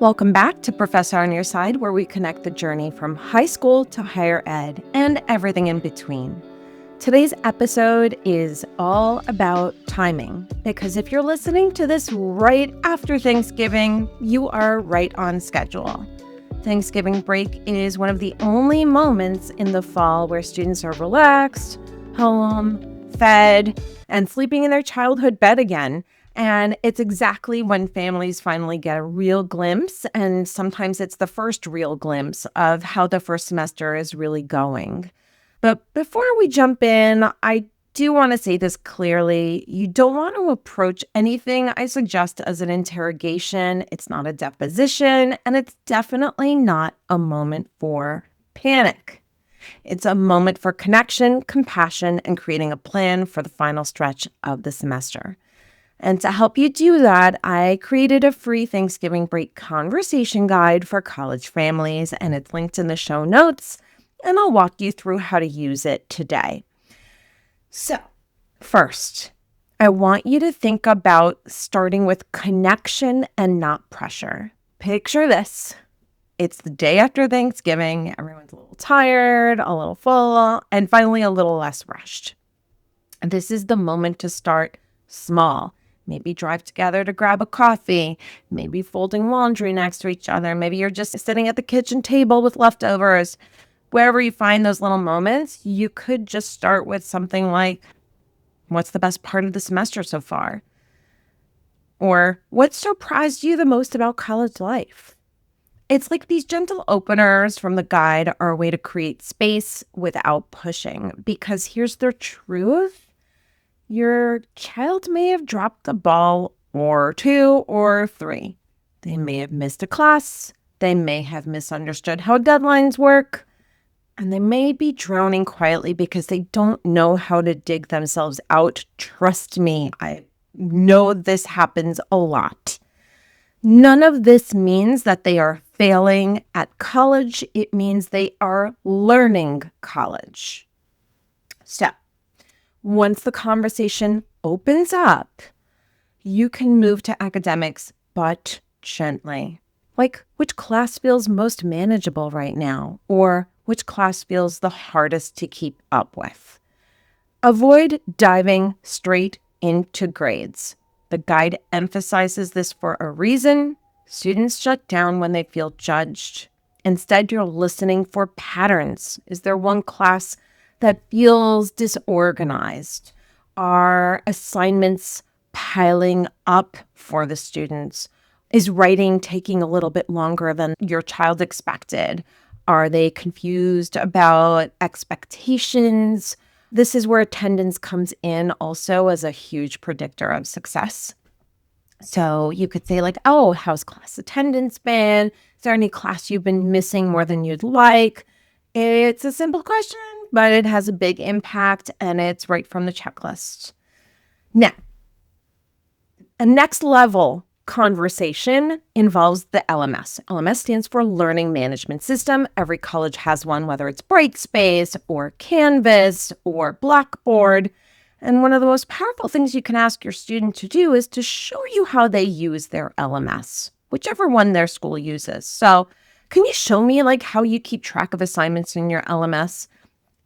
Welcome back to Professor on Your Side, where we connect the journey from high school to higher ed and everything in between. Today's episode is all about timing, because if you're listening to this right after Thanksgiving, you are right on schedule. Thanksgiving break is one of the only moments in the fall where students are relaxed, home, fed, and sleeping in their childhood bed again. And it's exactly when families finally get a real glimpse, and sometimes it's the first real glimpse of how the first semester is really going. But before we jump in, I do want to say this clearly. You don't want to approach anything I suggest as an interrogation. It's not a deposition, and it's definitely not a moment for panic. It's a moment for connection, compassion, and creating a plan for the final stretch of the semester. And to help you do that, I created a free Thanksgiving break conversation guide for college families, and it's linked in the show notes, and I'll walk you through how to use it today. So, first, I want you to think about starting with connection and not pressure. Picture this. It's the day after Thanksgiving. Everyone's a little tired, a little full, and finally a little less rushed. And this is the moment to start small. Maybe drive together to grab a coffee, maybe folding laundry next to each other. Maybe you're just sitting at the kitchen table with leftovers. Wherever you find those little moments, you could just start with something like, what's the best part of the semester so far? Or what surprised you the most about college life? It's like these gentle openers from the guide are a way to create space without pushing, because here's the truth. Your child may have dropped a ball or two or three. They may have missed a class. They may have misunderstood how deadlines work. And they may be drowning quietly because they don't know how to dig themselves out. Trust me, I know this happens a lot. None of this means that they are failing at college. It means they are learning college. So, once the conversation opens up, you can move to academics, but gently. Like, which class feels most manageable right now? Or which class feels the hardest to keep up with? Avoid diving straight into grades. The guide emphasizes this for a reason. Students shut down when they feel judged. Instead, you're listening for patterns. Is there one class that feels disorganized? Are assignments piling up for the students? Is writing taking a little bit longer than your child expected? Are they confused about expectations? This is where attendance comes in also as a huge predictor of success. So you could say like, oh, how's class attendance been? Is there any class you've been missing more than you'd like? It's a simple question, but it has a big impact, and it's right from the checklist. Now, a next level conversation involves the LMS. LMS stands for Learning Management System. Every college has one, whether it's Brightspace or Canvas or Blackboard. And one of the most powerful things you can ask your student to do is to show you how they use their LMS, whichever one their school uses. So can you show me like how you keep track of assignments in your LMS?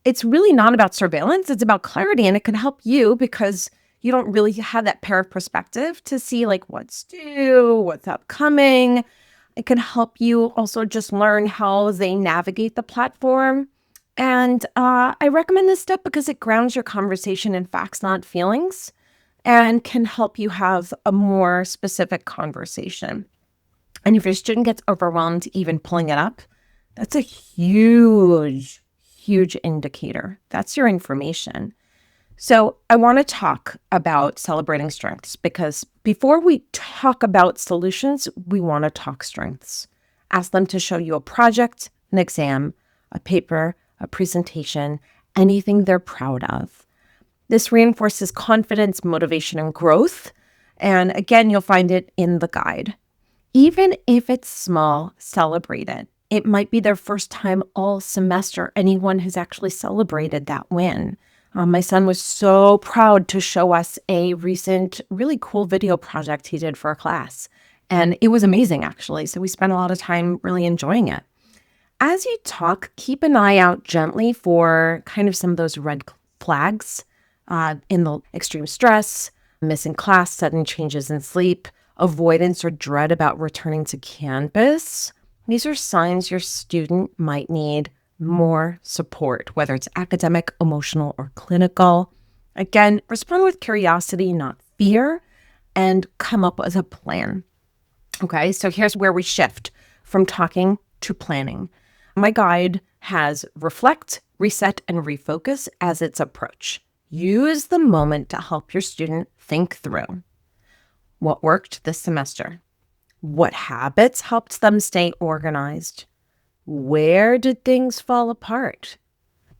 It's really not about surveillance. It's about clarity, and it can help you because you don't really have that pair of perspective to see like what's due, what's upcoming. It can help you also just learn how they navigate the platform. And I recommend this step because it grounds your conversation in facts, not feelings, and can help you have a more specific conversation. And if your student gets overwhelmed even pulling it up, that's a huge indicator. That's your information. So I want to talk about celebrating strengths, because before we talk about solutions, we want to talk strengths. Ask them to show you a project, an exam, a paper, a presentation, anything they're proud of. This reinforces confidence, motivation, and growth. And again, you'll find it in the guide. Even if it's small, celebrate it. It might be their first time all semester anyone has actually celebrated that win. My son was so proud to show us a recent really cool video project he did for a class. And it was amazing, actually. So we spent a lot of time really enjoying it. As you talk, keep an eye out gently for kind of some of those red flags in the extreme stress, missing class, sudden changes in sleep, avoidance or dread about returning to campus. These are signs your student might need more support, whether it's academic, emotional, or clinical. Again, respond with curiosity, not fear, and come up with a plan. Okay, so here's where we shift from talking to planning. My guide has reflect, reset, and refocus as its approach. Use the moment to help your student think through what worked this semester, what habits helped them stay organized, where did things fall apart,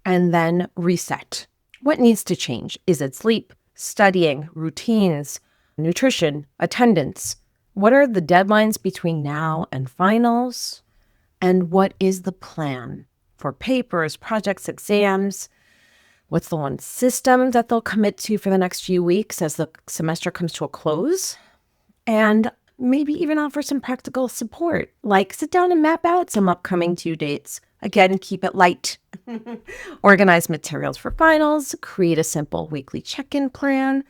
and then reset. What needs to change? Is it sleep, studying, routines, nutrition, attendance? What are the deadlines between now and finals? And what is the plan for papers, projects, exams? What's the one system that they'll commit to for the next few weeks as the semester comes to a close? And maybe even offer some practical support, like sit down and map out some upcoming due dates. Again, keep it light. Organize materials for finals, create a simple weekly check-in plan.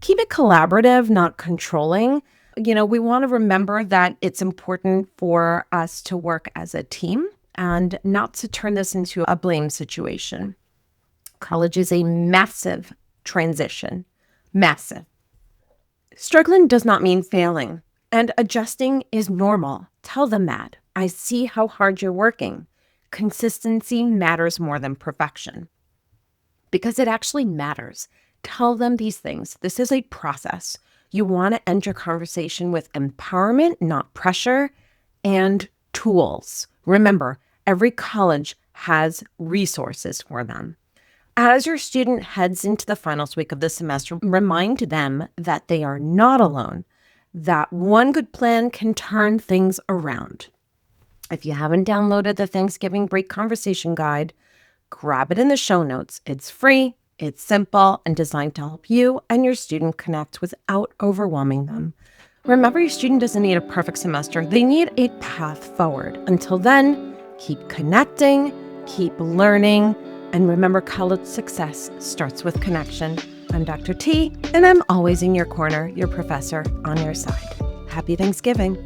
Keep it collaborative, not controlling. We want to remember that it's important for us to work as a team and not to turn this into a blame situation. College is a massive transition. Massive. Struggling does not mean failing, and adjusting is normal. Tell them that. I see how hard you're working. Consistency matters more than perfection, because it actually matters. Tell them these things. This is a process. You want to end your conversation with empowerment, not pressure, and tools. Remember, every college has resources for them. As your student heads into the finals week of the semester, remind them that they are not alone, that one good plan can turn things around. If you haven't downloaded the Thanksgiving Break Conversation Guide, grab it in the show notes. It's free. It's simple and designed to help you and your student connect without overwhelming them. Remember, your student doesn't need a perfect semester. They need a path forward. Until then, keep connecting, keep learning, and remember, college success starts with connection. I'm Dr. T, and I'm always in your corner, your professor on your side. Happy Thanksgiving.